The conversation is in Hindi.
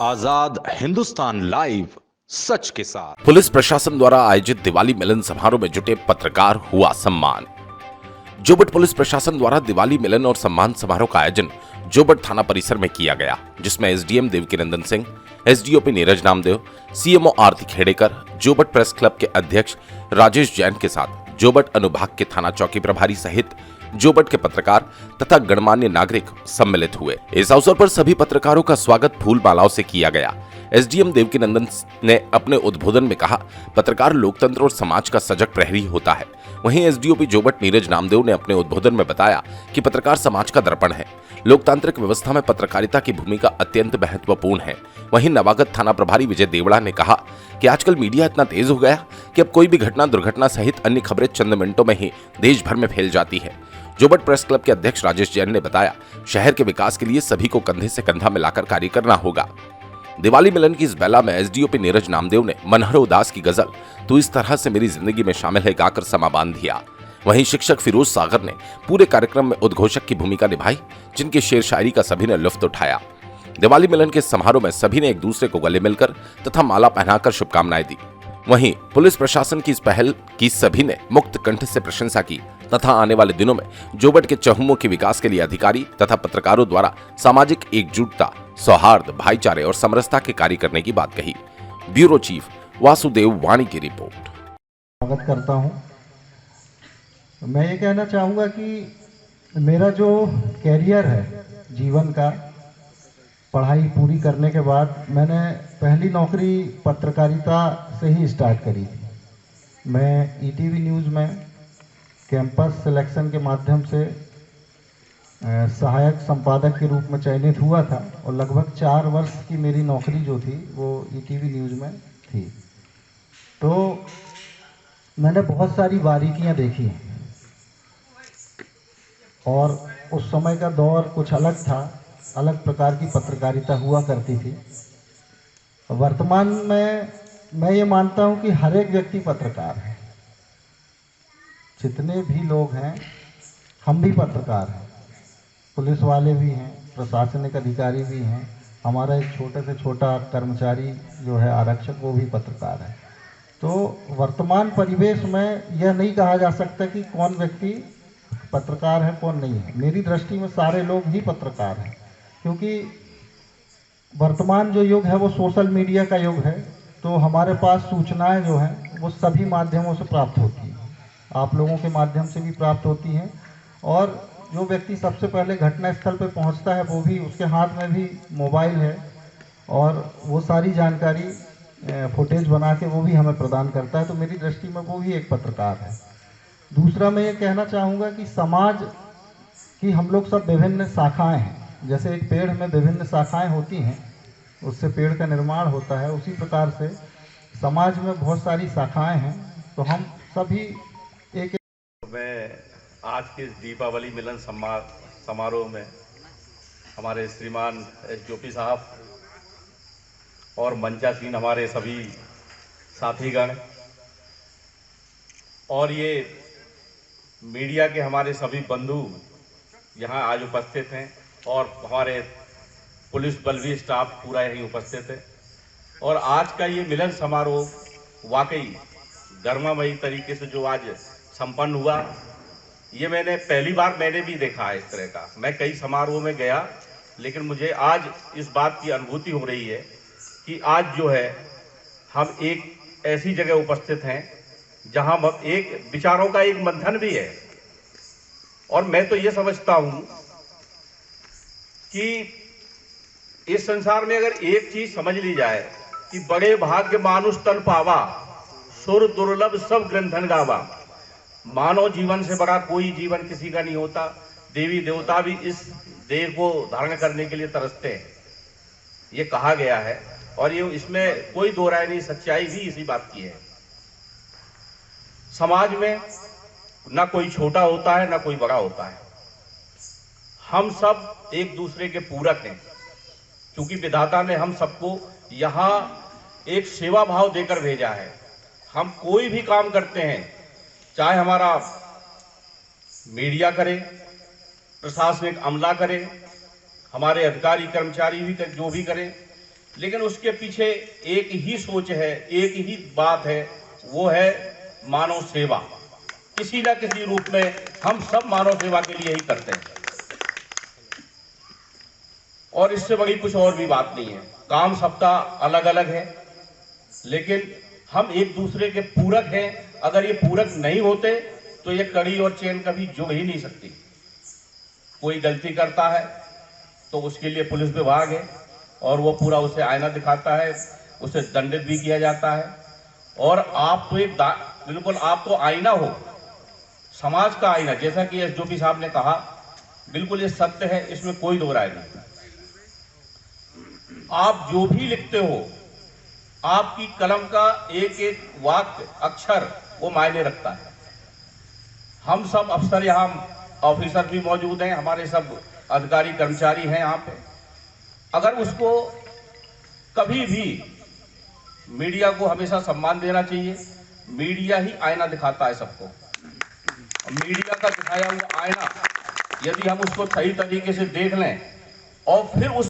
आजाद हिंदुस्तान लाइव, सच के साथ। पुलिस प्रशासन द्वारा आयोजित दिवाली मिलन समारोह में जुटे पत्रकार हुआ सम्मान। जोबट पुलिस प्रशासन द्वारा दिवाली मिलन और सम्मान समारोह का आयोजन जोबट थाना परिसर में किया गया, जिसमें SDM Devkinandan Singh, SDOP Neeraj Namdev, CMO Aarti Khedekar, Jobat press club के अध्यक्ष राजेश जैन के साथ जोबट अनुभाग के थाना चौकी प्रभारी सहित जोबट के पत्रकार तथा गणमान्य नागरिक सम्मिलित हुए। इस अवसर पर सभी पत्रकारों का स्वागत फूल मालाओं से किया गया। एसडीएम देवकीनंदन ने अपने उद्बोधन में कहा, पत्रकार लोकतंत्र और समाज का सजग प्रहरी होता है। वहीं एसडीओपी जोबट नीरज नामदेव ने अपने उद्बोधन में बताया कि पत्रकार समाज का दर्पण है। लोकतांत्रिक व्यवस्था में पत्रकारिता की भूमिका अत्यंत महत्वपूर्ण है। वहीं नवागत थाना प्रभारी विजय देवड़ा ने कहा कि आजकल मीडिया इतना तेज हो गया कि अब कोई भी घटना, दुर्घटना सहित अन्य खबरें चंद मिनटों में ही देश भर में फैल जाती है। जोबट प्रेस क्लब के अध्यक्ष राजेश जैन ने बताया, शहर के विकास के लिए सभी को कंधे से कंधा मिलाकर कार्य करना होगा। दिवाली मिलन की इस बेला में एसडीओपी नीरज नामदेव ने मनहर उदास की गजल "तू इस तरह से मेरी जिंदगी में शामिल है" गाकर समा बांध दिया। वहीं शिक्षक फिरोज सागर ने पूरे कार्यक्रम में उद्घोषक की भूमिका निभाई, जिनकी शेर शायरी का सभी ने लुत्फ उठाया। दिवाली मिलन के समारोह में सभी ने एक दूसरे को गले मिलकर तथा माला पहनाकर शुभकामनाएं दी। वहीं पुलिस प्रशासन की इस पहल की सभी ने मुक्त कंठ से प्रशंसा की तथा आने वाले दिनों में जोबट के चहुमुखी विकास के लिए अधिकारी तथा पत्रकारों द्वारा सामाजिक एकजुटता, सौहार्द, भाईचारे और समरसता के कार्य करने की बात कही। ब्यूरो चीफ वासुदेव वाणी की रिपोर्ट। स्वागत करता हूं। मैं ये कहना चाहूँगा कि मेरा जो कैरियर है जीवन का, पढ़ाई पूरी करने के बाद मैंने पहली नौकरी पत्रकारिता से ही स्टार्ट करी थी। मैं ईटीवी न्यूज़ में कैंपस सिलेक्शन के माध्यम से सहायक संपादक के रूप में चयनित हुआ था और लगभग 4 वर्ष की मेरी नौकरी जो थी वो ईटीवी न्यूज़ में थी। तो मैंने बहुत सारी बारीकियां देखी और उस समय का दौर कुछ अलग था, अलग प्रकार की पत्रकारिता हुआ करती थी। वर्तमान में मैं ये मानता हूँ कि हर एक व्यक्ति पत्रकार है। जितने भी लोग हैं, हम भी पत्रकार हैं। पुलिस वाले भी हैं, प्रशासनिक अधिकारी भी हैं, हमारा एक छोटे से छोटा कर्मचारी जो है आरक्षक, वो भी पत्रकार है। तो वर्तमान परिवेश में यह नहीं कहा जा सकता कि कौन व्यक्ति पत्रकार है कौन नहीं है। मेरी दृष्टि में सारे लोग ही पत्रकार हैं, क्योंकि वर्तमान जो युग है वो सोशल मीडिया का युग है। तो हमारे पास सूचनाएं जो हैं वो सभी माध्यमों से प्राप्त होती हैं, आप लोगों के माध्यम से भी प्राप्त होती हैं। और जो व्यक्ति सबसे पहले घटनास्थल पर पहुंचता है वो भी, उसके हाथ में भी मोबाइल है और वो सारी जानकारी फुटेज बना के वो भी हमें प्रदान करता है। तो मेरी दृष्टि में वो भी एक पत्रकार है। दूसरा मैं ये कहना चाहूँगा कि समाज की हम लोग सब विभिन्न शाखाएं हैं। जैसे एक पेड़ में विभिन्न शाखाएं होती हैं, उससे पेड़ का निर्माण होता है, उसी प्रकार से समाज में बहुत सारी शाखाएं हैं। तो हम सभी एक मैं आज के दीपावली मिलन समारोह में हमारे श्रीमान एसडीओपी साहब और मंचासीन हमारे सभी साथीगण और ये मीडिया के हमारे सभी बंधु यहाँ आज उपस्थित हैं और हमारे पुलिस बल भी, स्टाफ पूरा यहीं उपस्थित है। और आज का ये मिलन समारोह वाकई गर्मामयी तरीके से जो आज संपन्न हुआ, ये मैंने पहली बार भी देखा है इस तरह का। मैं कई समारोह में गया, लेकिन मुझे आज इस बात की अनुभूति हो रही है कि आज जो है हम एक ऐसी जगह उपस्थित हैं जहां एक विचारों का एक मंथन भी है। और मैं तो ये समझता हूं कि इस संसार में अगर एक चीज समझ ली जाए कि बड़े भाग्य मानुष तन पावा, सुर दुर्लभ सब ग्रंथन गावा। मानव जीवन से बड़ा कोई जीवन किसी का नहीं होता। देवी देवता भी इस देह को धारण करने के लिए तरसते हैं, ये कहा गया है और ये इसमें कोई दो राय नहीं, सच्चाई भी इसी बात की है। समाज में ना कोई छोटा होता है ना कोई बड़ा होता है, हम सब एक दूसरे के पूरक हैं। क्योंकि विधाता ने हम सबको यहाँ एक सेवा भाव देकर भेजा है। हम कोई भी काम करते हैं, चाहे हमारा मीडिया करे, प्रशासनिक अमला करे, हमारे अधिकारी कर्मचारी भी जो भी करें, लेकिन उसके पीछे एक ही सोच है, एक ही बात है, वो है मानव सेवा। किसी न किसी रूप में हम सब मानव सेवा के लिए ही करते हैं और इससे बड़ी कुछ और भी बात नहीं है। काम सबका अलग अलग है, लेकिन हम एक दूसरे के पूरक हैं। अगर ये पूरक नहीं होते तो ये कड़ी और चेन कभी जुड़ ही नहीं सकती। कोई गलती करता है तो उसके लिए पुलिस विभाग है और वो पूरा उसे आईना दिखाता है, उसे दंडित भी किया जाता है। और आप तो एक बिल्कुल आप तो आईना हो, समाज का आईना, जैसा कि एसडीओपी साहब ने कहा, बिल्कुल ये सत्य है, इसमें कोई दो राय नहीं। आप जो भी लिखते हो, आपकी कलम का एक एक वाक्य अक्षर वो मायने रखता है। हम सब अफसर यहाँ, ऑफिसर भी मौजूद हैं, हमारे सब अधिकारी कर्मचारी हैं यहाँ पे। अगर उसको कभी भी मीडिया को हमेशा सम्मान देना चाहिए। मीडिया ही आईना दिखाता है सबको। मीडिया का दिखाया हुआ आईना यदि हम उसको सही तरीके से देख लें और फिर उस